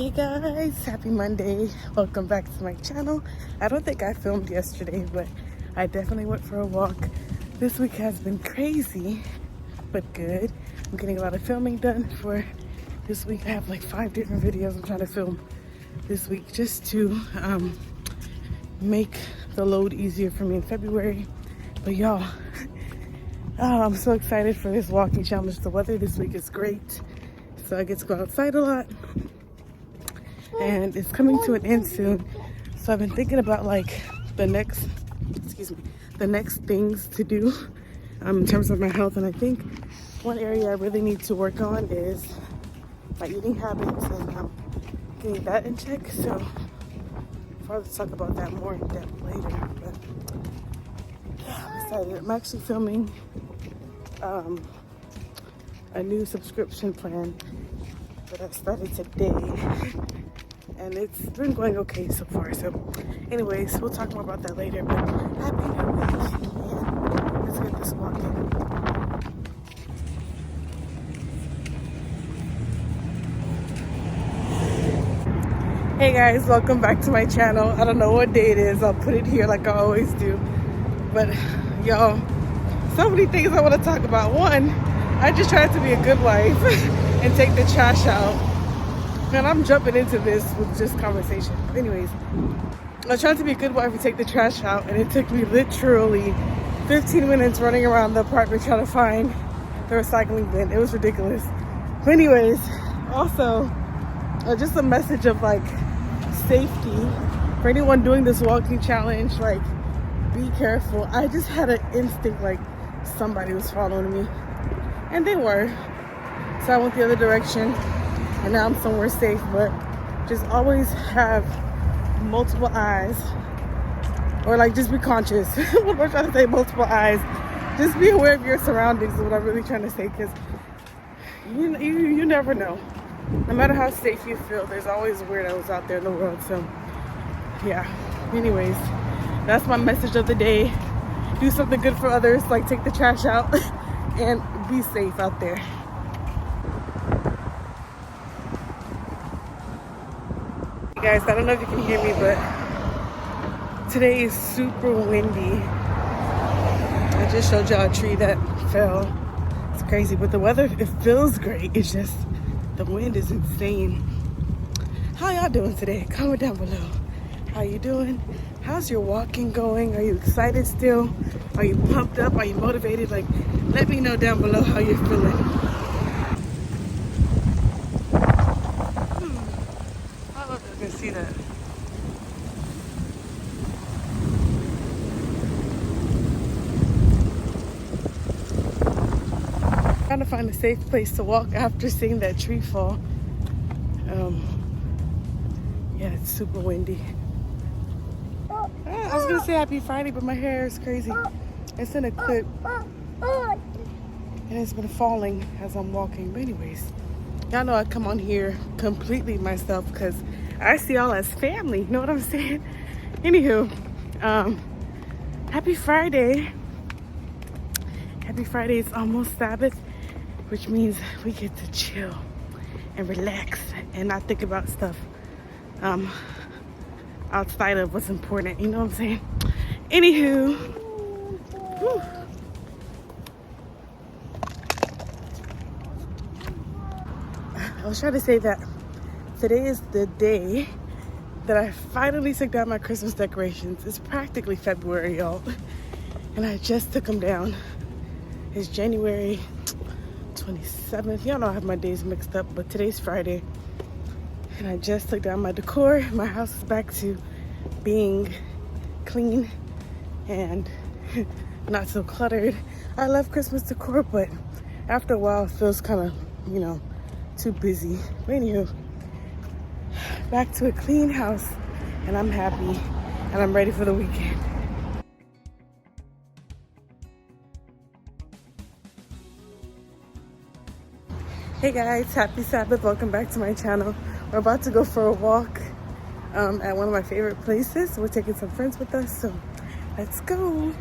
Hey guys, happy Monday. Welcome back to my channel. I don't think I filmed yesterday, but I definitely went for a walk. This week has been crazy, but good. I'm getting a lot of filming done for this week. I have like 5 different videos I'm trying to film this week just to make the load easier for me in February. But y'all, I'm so excited for this walking challenge. The weather this week is great, so I get to go outside a lot. And it's coming to an end soon, so I've been thinking about like the next things to do in terms of my health. And I think one area I really need to work on is my eating habits and getting that in check. So I'll probably talk about that more in depth later. But I'm excited. I'm actually filming a new subscription plan that I started today. And it's been going okay so far. So anyways, we'll talk more about that later. But happy new week, and let's get this walking. Hey guys, welcome back to my channel. I don't know what day it is. I'll put it here like I always do. But y'all, so many things I want to talk about. One, I just tried to be a good wife and take the trash out. And I'm jumping into this with just conversation. Anyways, I tried to be a good wife and take the trash out, and it took me literally 15 minutes running around the apartment trying to find the recycling bin. It was ridiculous. But anyways, also, just a message of like safety for anyone doing this walking challenge. Like, be careful. I just had an instinct like somebody was following me, and they were. So I went the other direction. And now I'm somewhere safe, but just always have multiple eyes, or like just be conscious. What am I trying to say? Multiple eyes. Just be aware of your surroundings is what I'm really trying to say, because you never know. No matter how safe you feel, there's always weirdos out there in the world. So yeah. Anyways, that's my message of the day. Do something good for others, like take the trash out, and be safe out there. Guys, I don't know if you can hear me, but today is super windy. I just showed y'all a tree that fell. It's crazy, but the weather, it feels great. It's just the wind is insane. How y'all doing today? Comment down below. How you doing? How's your walking going? Are you excited still? Are you pumped up? Are you motivated? Like, let me know down below how you're feeling. See that. Trying to find a safe place to walk after seeing that tree fall. Yeah, it's super windy. I was gonna say happy Friday, but my hair is crazy. It's in a clip, and it's been falling as I'm walking. But anyways, y'all know I come on here completely myself because I see y'all as family, you know what I'm saying? Anywho, happy Friday. Happy Friday, it's almost Sabbath, which means we get to chill and relax and not think about stuff outside of what's important, you know what I'm saying? Anywho, whew. I was trying to say that today is the day that I finally took down my Christmas decorations. It's practically February, y'all. And I just took them down. It's January 27th. Y'all know I have my days mixed up, but today's Friday. And I just took down my decor. My house is back to being clean and not so cluttered. I love Christmas decor, but after a while it feels kind of, too busy. But anywho, back to a clean house, and I'm happy, and I'm ready for the weekend. Hey guys, happy Sabbath. Welcome back to my channel. We're about to go for a walk at one of my favorite places. We're taking some friends with us, so let's go.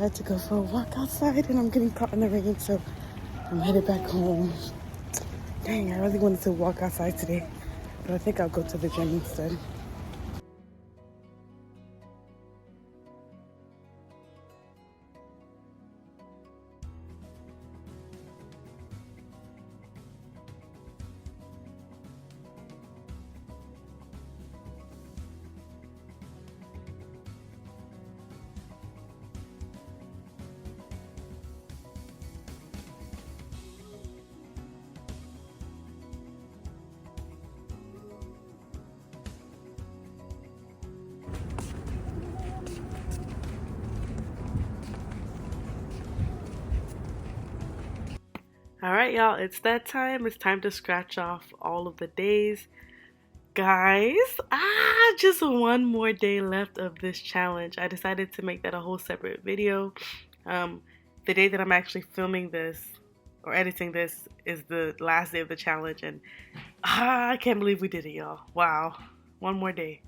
tried to go for a walk outside and I'm getting caught in the rain, so I'm headed back home. Dang, I really wanted to walk outside today, but I think I'll go to the gym instead. All right, y'all, it's that time. It's time to scratch off all of the days. Guys, just one more day left of this challenge. I decided to make that a whole separate video. The day that I'm actually filming this or editing this is the last day of the challenge, and I can't believe we did it, y'all. Wow, one more day.